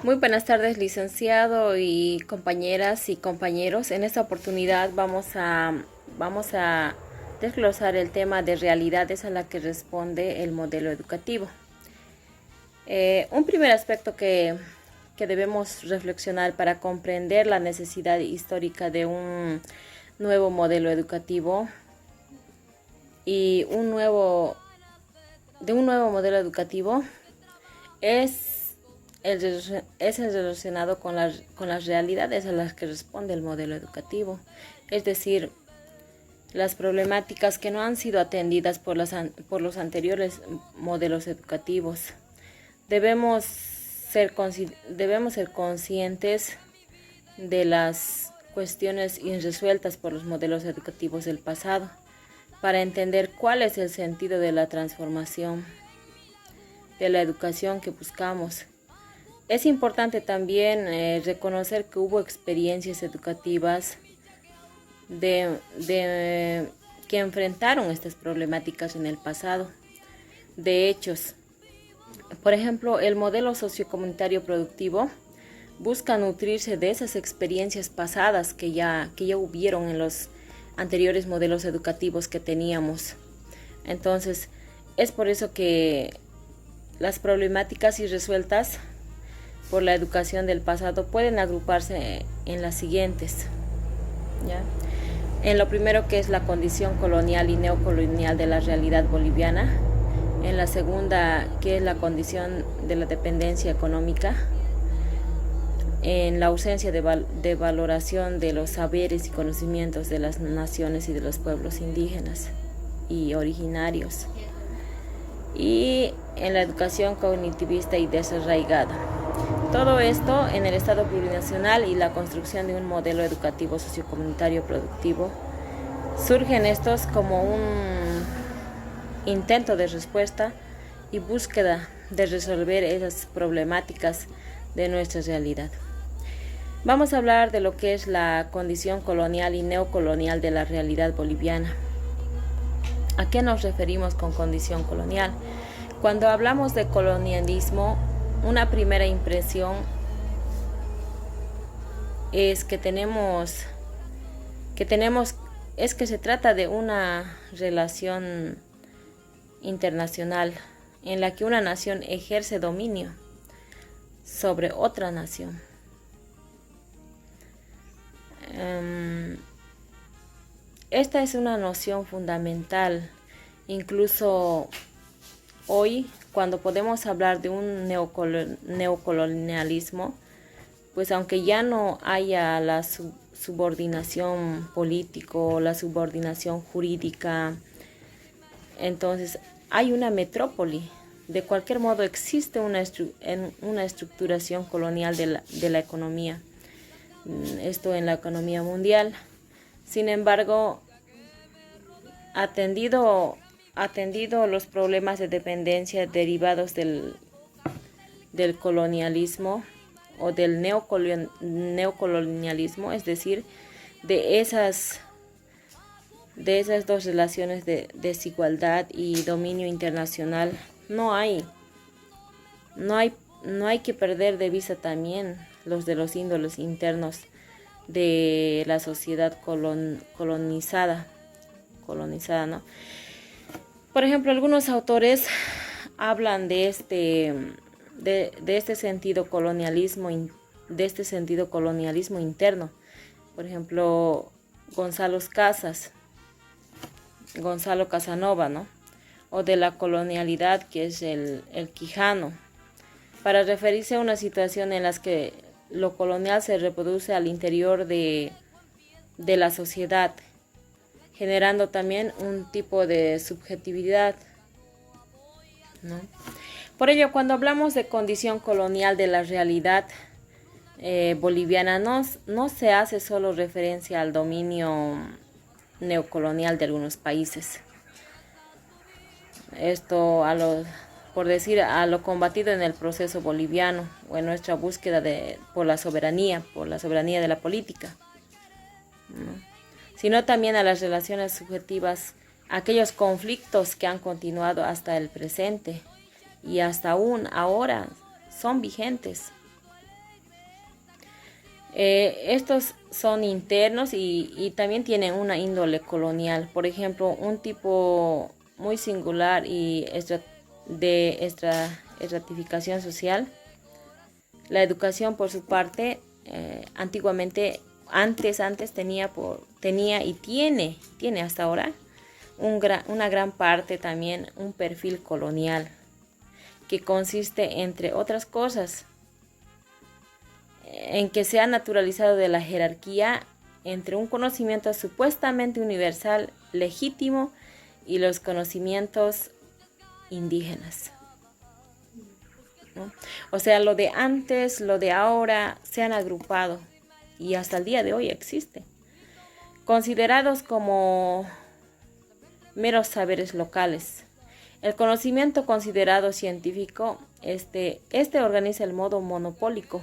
Muy buenas tardes, licenciado y compañeras y compañeros. En esta oportunidad vamos a desglosar el tema de realidades a la que responde el modelo educativo. Un primer aspecto que debemos reflexionar para comprender la necesidad histórica de un nuevo modelo educativo y de un nuevo modelo educativo es el relacionado con las realidades a las que responde el modelo educativo, es decir, las problemáticas que no han sido atendidas por los anteriores modelos educativos. Debemos ser conscientes de las cuestiones irresueltas por los modelos educativos del pasado para entender cuál es el sentido de la transformación de la educación que buscamos. Es importante también reconocer que hubo experiencias educativas que enfrentaron estas problemáticas en el pasado. De hechos, por ejemplo, el modelo sociocomunitario productivo busca nutrirse de esas experiencias pasadas que ya hubieron en los anteriores modelos educativos que teníamos. Entonces, es por eso que las problemáticas irresueltas por la educación del pasado pueden agruparse en las siguientes, ¿ya? En lo primero, que es la condición colonial y neocolonial de la realidad boliviana. En la segunda, que es la condición de la dependencia económica. En la ausencia de valoración de los saberes y conocimientos de las naciones y de los pueblos indígenas y originarios. Y en la educación cognitivista y desarraigada. Todo esto en el Estado plurinacional y la construcción de un modelo educativo sociocomunitario productivo. Surgen estos como un intento de respuesta y búsqueda de resolver esas problemáticas de nuestra realidad. Vamos a hablar de lo que es la condición colonial y neocolonial de la realidad boliviana. ¿A qué nos referimos con condición colonial? Cuando hablamos de colonialismo, una primera impresión es que se trata de una relación internacional en la que una nación ejerce dominio sobre otra nación. Esta es una noción fundamental, incluso hoy, cuando podemos hablar de un neocolonialismo, pues aunque ya no haya la subordinación político, la subordinación jurídica, entonces hay una metrópoli. De cualquier modo existe una estructuración colonial de la economía, esto en la economía mundial. Sin embargo, atendido los problemas de dependencia derivados del colonialismo o del neocolonialismo, es decir, de esas dos relaciones de desigualdad y dominio internacional, no hay que perder de vista también los índoles internos de la sociedad colonizada, ¿no? Por ejemplo, algunos autores hablan de este sentido colonialismo interno. Por ejemplo, Gonzalo Casanova, ¿no? O de la colonialidad, que es el Quijano, para referirse a una situación en la que lo colonial se reproduce al interior de la sociedad, generando también un tipo de subjetividad, ¿no? Por ello, cuando hablamos de condición colonial de la realidad boliviana, no se hace solo referencia al dominio neocolonial de algunos países. Esto por decir, a lo combatido en el proceso boliviano o en nuestra búsqueda por la soberanía de la política, ¿no? Sino también a las relaciones subjetivas, aquellos conflictos que han continuado hasta el presente y hasta aún ahora son vigentes. Estos son internos y también tienen una índole colonial. Por ejemplo, un tipo muy singular y estratificación social. La educación, por su parte, antiguamente, antes tenía y tiene hasta ahora una gran parte también un perfil colonial que consiste, entre otras cosas, en que se ha naturalizado de la jerarquía entre un conocimiento supuestamente universal, legítimo, y los conocimientos indígenas, ¿no? O sea, lo de antes, lo de ahora, se han agrupado y hasta el día de hoy existe, considerados como meros saberes locales. El conocimiento considerado científico, este organiza el modo monopólico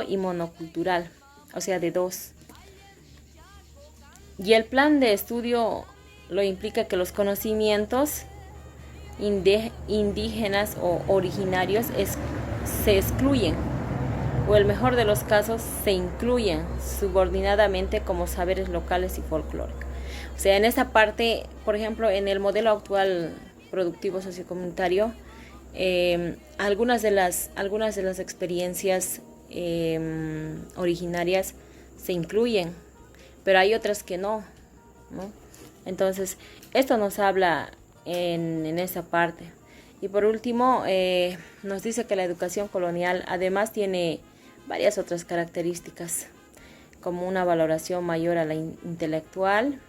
y monocultural, o sea, de dos. Y el plan de estudio lo implica que los conocimientos indígenas o originarios se excluyen, o el mejor de los casos, se incluyen subordinadamente como saberes locales y folclóricos. O sea, en esa parte, por ejemplo, en el modelo actual productivo sociocomunitario, algunas de las experiencias originarias se incluyen, pero hay otras que no, ¿no? Entonces, esto nos habla en esa parte. Y por último, nos dice que la educación colonial además tiene varias otras características, como una valoración mayor a la intelectual,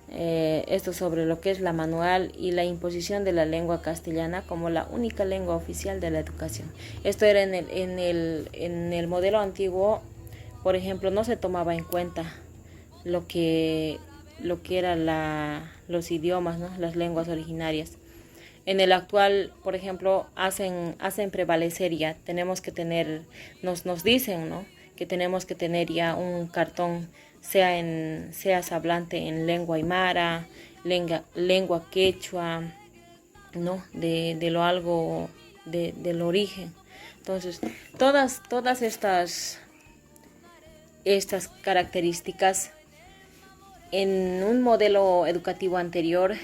esto sobre lo que es la manual, y la imposición de la lengua castellana como la única lengua oficial de la educación. Esto era en el modelo antiguo. Por ejemplo, no se tomaba en cuenta lo que eran los idiomas, ¿no? Las lenguas originarias. En el actual, por ejemplo, hacen prevalecer ya, tenemos que tener, nos dicen, ¿no?, que tenemos que tener ya un cartón, seas hablante en lengua aymara, lengua quechua, ¿no?, de lo algo, del origen. Entonces, todas estas características en un modelo educativo anterior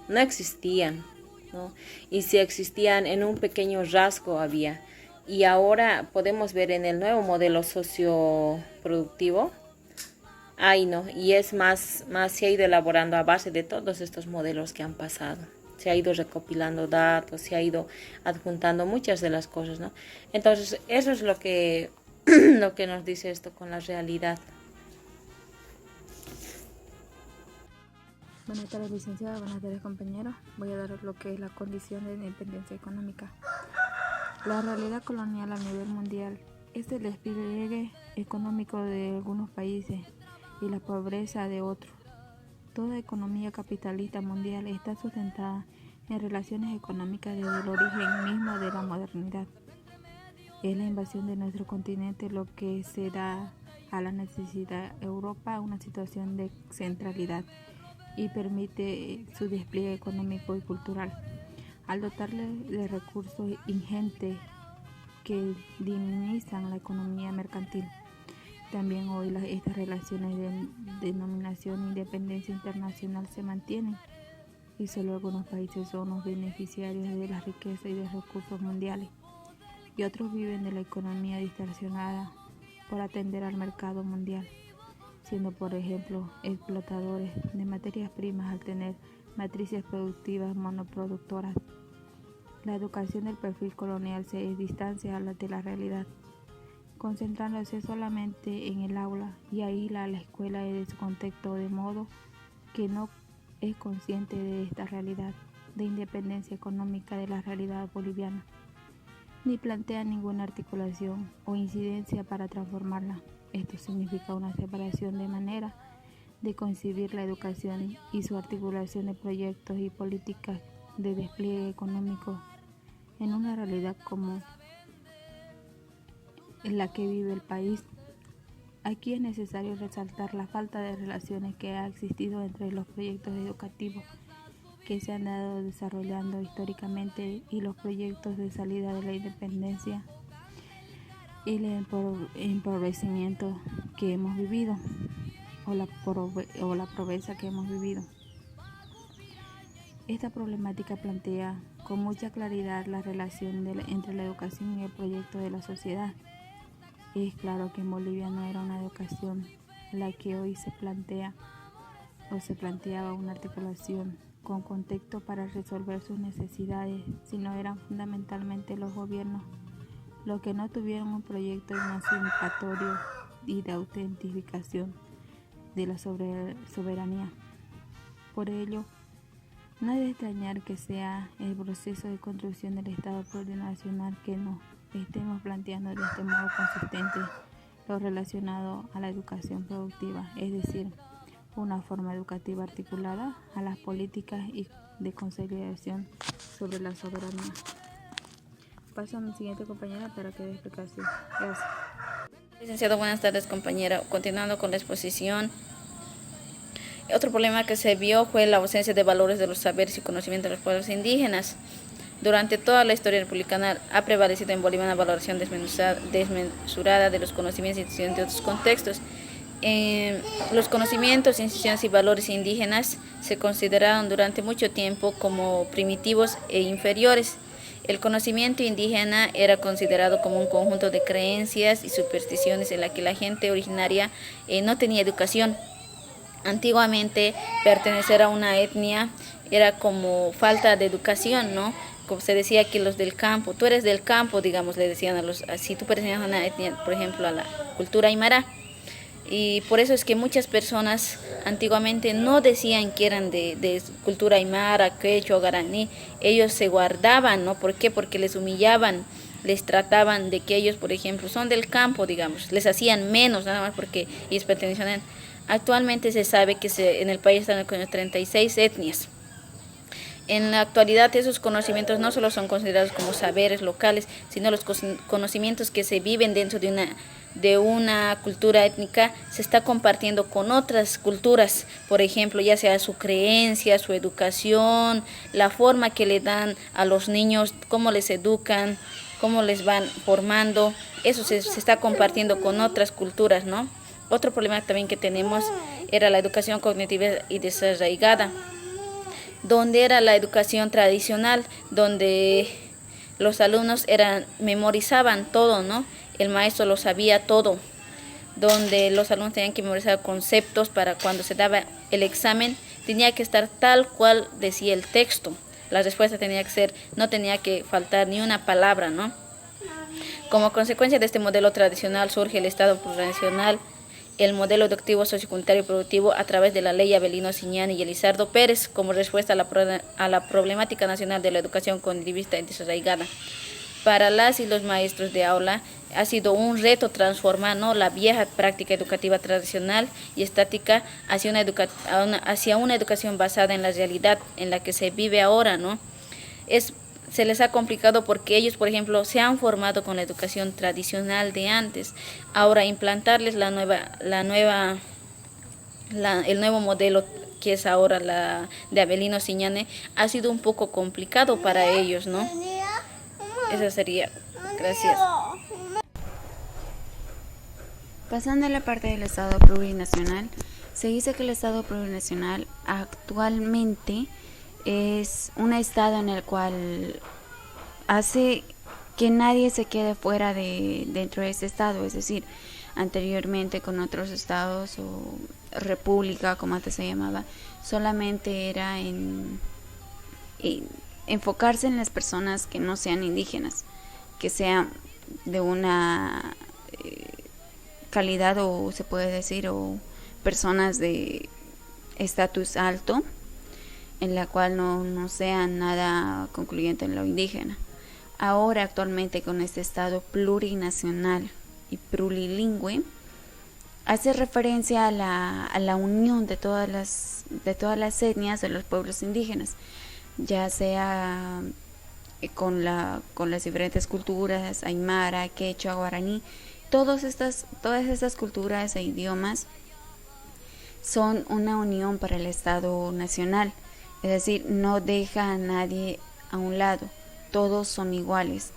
no existían, ¿no? Y si existían, en un pequeño rasgo había. Y ahora podemos ver en el nuevo modelo socioproductivo, no, y es más se ha ido elaborando a base de todos estos modelos que han pasado. Se ha ido recopilando datos, se ha ido adjuntando muchas de las cosas, ¿no? Entonces, eso es lo que lo que nos dice esto con la realidad. Buenas tardes, licenciada. Buenas tardes, compañeros. Voy a dar lo que es la condición de independencia económica. La realidad colonial a nivel mundial es el despliegue económico de algunos países y la pobreza de otros. Toda economía capitalista mundial está sustentada en relaciones económicas desde el origen mismo de la modernidad. Es la invasión de nuestro continente lo que se da a la necesidad Europa una situación de centralidad y permite su despliegue económico y cultural, al dotarle de recursos ingentes que dinamizan la economía mercantil. También hoy estas relaciones de denominación e independencia internacional se mantienen y solo algunos países son los beneficiarios de la riqueza y de los recursos mundiales, y otros viven de la economía distorsionada por atender al mercado mundial, siendo por ejemplo explotadores de materias primas al tener matrices productivas monoproductoras. La educación del perfil colonial se distancia de la realidad, concentrándose solamente en el aula y aísla a la escuela de su contexto, de modo que no es consciente de esta realidad de independencia económica de la realidad boliviana, ni plantea ninguna articulación o incidencia para transformarla. Esto significa una separación de manera de concebir la educación y su articulación de proyectos y políticas de despliegue económico en una realidad como en la que vive el país. Aquí es necesario resaltar la falta de relaciones que ha existido entre los proyectos educativos que se han dado desarrollando históricamente y los proyectos de salida de la independencia y el empobrecimiento que hemos vivido o la pobreza que hemos vivido. Esta problemática plantea con mucha claridad la relación entre la educación y el proyecto de la sociedad. Es claro que en Bolivia no era una educación la que hoy se plantea o se planteaba una articulación con contexto para resolver sus necesidades, sino eran fundamentalmente los gobiernos los que no tuvieron un proyecto emancipatorio y de autentificación de la soberanía. Por ello, no es de extrañar que sea el proceso de construcción del Estado plurinacional que nos estemos planteando de este modo consistente lo relacionado a la educación productiva, es decir, una forma educativa articulada a las políticas y de consolidación sobre la soberanía. Paso a mi siguiente compañera para que dé explicación. Gracias. Licenciado, buenas tardes, compañera. Continuando con la exposición, otro problema que se vio fue la ausencia de valores de los saberes y conocimientos de los pueblos indígenas. Durante toda la historia republicana ha prevalecido en Bolivia una valoración desmesurada de los conocimientos y instituciones de otros contextos. Los conocimientos, instituciones y valores indígenas se consideraron durante mucho tiempo como primitivos e inferiores. El conocimiento indígena era considerado como un conjunto de creencias y supersticiones en la que la gente originaria no tenía educación. Antiguamente, pertenecer a una etnia era como falta de educación, ¿no? Como se decía que los del campo, tú eres del campo, digamos, le decían a los, si tú pertenecías a una etnia, por ejemplo, a la cultura aymara. Y por eso es que muchas personas antiguamente no decían que eran de cultura aymara, quechua o guaraní. Ellos se guardaban, ¿no? ¿Por qué? Porque les humillaban, les trataban de que ellos, por ejemplo, son del campo, digamos. Les hacían menos, nada más porque ellos pertenecían. Actualmente se sabe que en el país están 36 etnias. En la actualidad esos conocimientos no solo son considerados como saberes locales, sino los conocimientos que se viven dentro de una cultura étnica se está compartiendo con otras culturas, por ejemplo, ya sea su creencia, su educación, la forma que le dan a los niños, cómo les educan, cómo les van formando, eso se está compartiendo con otras culturas, ¿no? Otro problema también que tenemos era la educación cognitiva y desarraigada, donde era la educación tradicional, donde los alumnos memorizaban todo, ¿no? El maestro lo sabía todo, donde los alumnos tenían que memorizar conceptos para cuando se daba el examen, tenía que estar tal cual decía el texto. La respuesta tenía que ser, no tenía que faltar ni una palabra, ¿no? Como consecuencia de este modelo tradicional surge el Estado plurinacional, el modelo educativo sociocomunitario y productivo a través de la ley Avelino Siñani y Elizardo Pérez como respuesta a la problemática nacional de la educación cognitivista y desarraigada. Para las y los maestros de aula ha sido un reto transformar, ¿no?, la vieja práctica educativa tradicional y estática hacia una educación basada en la realidad en la que se vive ahora, ¿no? Se les ha complicado porque ellos, por ejemplo, se han formado con la educación tradicional de antes. Ahora implantarles el nuevo modelo que es ahora la de Avelino Siñani ha sido un poco complicado para ellos, ¿no? Eso sería. Gracias. Pasando a la parte del Estado plurinacional, se dice que el Estado plurinacional actualmente es un Estado en el cual hace que nadie se quede fuera dentro de ese Estado, es decir, anteriormente con otros estados o república, como antes se llamaba, solamente era enfocarse en las personas que no sean indígenas, que sean de una calidad, o se puede decir, o personas de estatus alto, en la cual no sean nada concluyente en lo indígena. Ahora actualmente con este Estado plurinacional y plurilingüe, hace referencia a la unión de todas las etnias de los pueblos indígenas, ya sea con las diferentes culturas, aymara, quechua, guaraní. Todas estas culturas e idiomas son una unión para el Estado nacional, es decir, no deja a nadie a un lado, todos son iguales,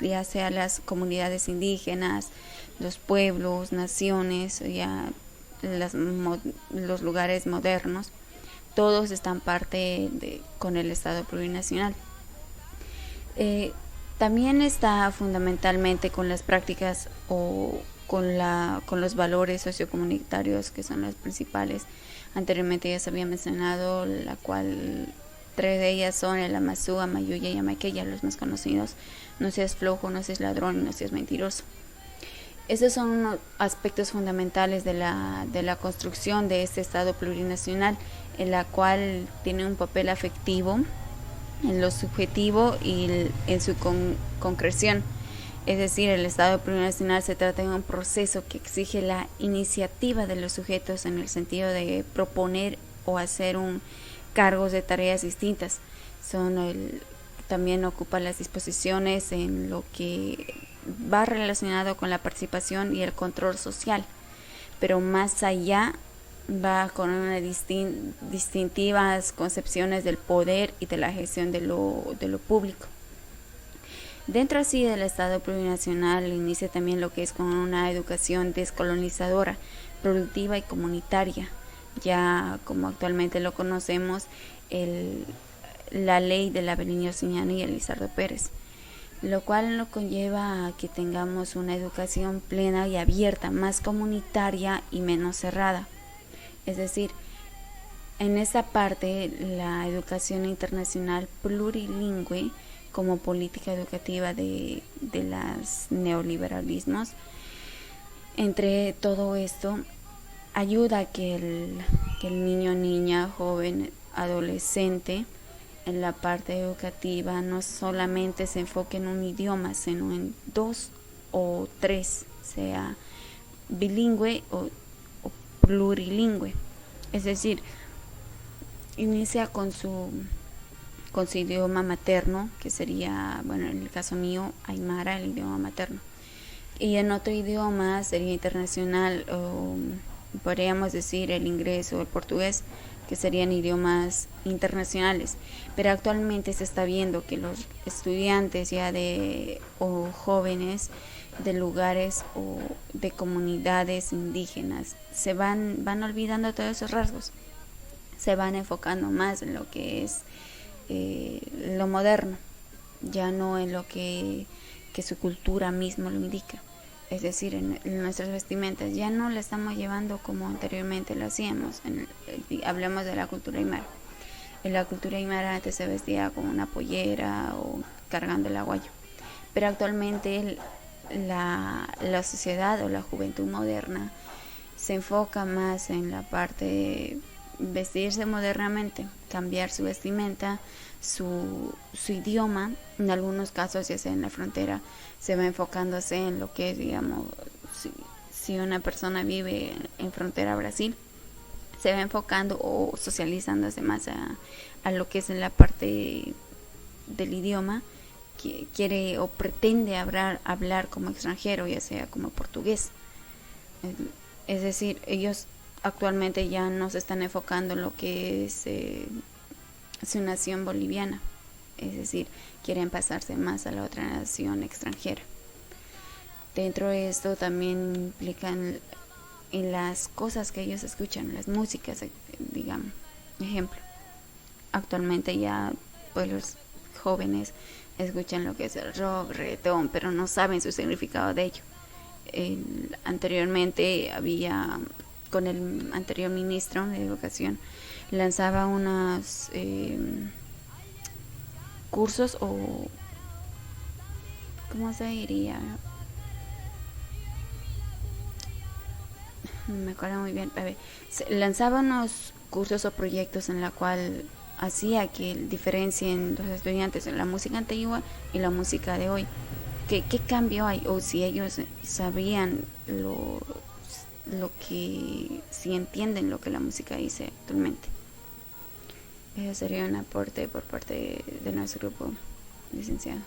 ya sea las comunidades indígenas, los pueblos, naciones, ya los lugares modernos, todos están con el Estado plurinacional. También está fundamentalmente con las prácticas o con los valores sociocomunitarios, que son los principales. Anteriormente ya se había mencionado, la cual 3 de ellas son el Amazú, Amayuya y Amaqueya, los más conocidos: no seas flojo, no seas ladrón y no seas mentiroso. Esos son unos aspectos fundamentales de la construcción de este Estado plurinacional, en la cual tiene un papel afectivo en lo subjetivo y en su concreción. Es decir, el Estado plurinacional se trata de un proceso que exige la iniciativa de los sujetos en el sentido de proponer o hacer cargos de tareas distintas. También ocupa las disposiciones en lo que va relacionado con la participación y el control social, pero más allá va con unas distintivas concepciones del poder y de la gestión de lo público. Dentro así del Estado plurinacional inicia también lo que es con una educación descolonizadora, productiva y comunitaria, ya como actualmente lo conocemos, la ley de la Benigno Siñana y Elizardo Pérez, lo cual nos conlleva a que tengamos una educación plena y abierta, más comunitaria y menos cerrada. Es decir, en esa parte, la educación internacional plurilingüe como política educativa de los neoliberalismos, entre todo esto, ayuda a que el niño, niña, joven, adolescente, en la parte educativa no solamente se enfoque en un idioma, sino en 2 o 3, sea bilingüe o plurilingüe. Es decir, inicia con su idioma materno, que sería, bueno, en el caso mío, Aymara, el idioma materno. Y en otro idioma sería internacional, o podríamos decir el inglés o el portugués, que serían idiomas internacionales. Pero actualmente se está viendo que los estudiantes o jóvenes de lugares o de comunidades indígenas se van olvidando todos esos rasgos, se van enfocando más en lo que es lo moderno, ya no en lo que su cultura mismo lo indica. Es decir, en nuestras vestimentas ya no la estamos llevando como anteriormente lo hacíamos. Hablemos de la cultura aymara. En la cultura aymara antes se vestía con una pollera o cargando el aguayo, pero actualmente la sociedad o la juventud moderna se enfoca más en la parte de vestirse modernamente, cambiar su vestimenta, su idioma. En algunos casos, ya sea en la frontera, se va enfocándose en lo que es, digamos, si una persona vive en frontera a Brasil, se va enfocando o socializándose más a lo que es en la parte del idioma que quiere o pretende hablar como extranjero, ya sea como portugués. Es decir, ellos actualmente ya no se están enfocando en lo que es su nación boliviana, es decir, quieren pasarse más a la otra nación extranjera. Dentro de esto también implican en las cosas que ellos escuchan, las músicas, digamos. Ejemplo, actualmente ya pues los jóvenes escuchan lo que es el rock, reggaetón, pero no saben su significado de ello. Anteriormente había, con el anterior ministro de Educación, lanzaba unos cursos o, ¿cómo se diría? No me acuerdo muy bien. Lanzaba unos cursos o proyectos en la cual hacía que diferencien los estudiantes en la música antigua y la música de hoy. ¿Qué cambio hay? O si ellos sabían si entienden lo que la música dice actualmente. Eso sería un aporte por parte de nuestro grupo, licenciado.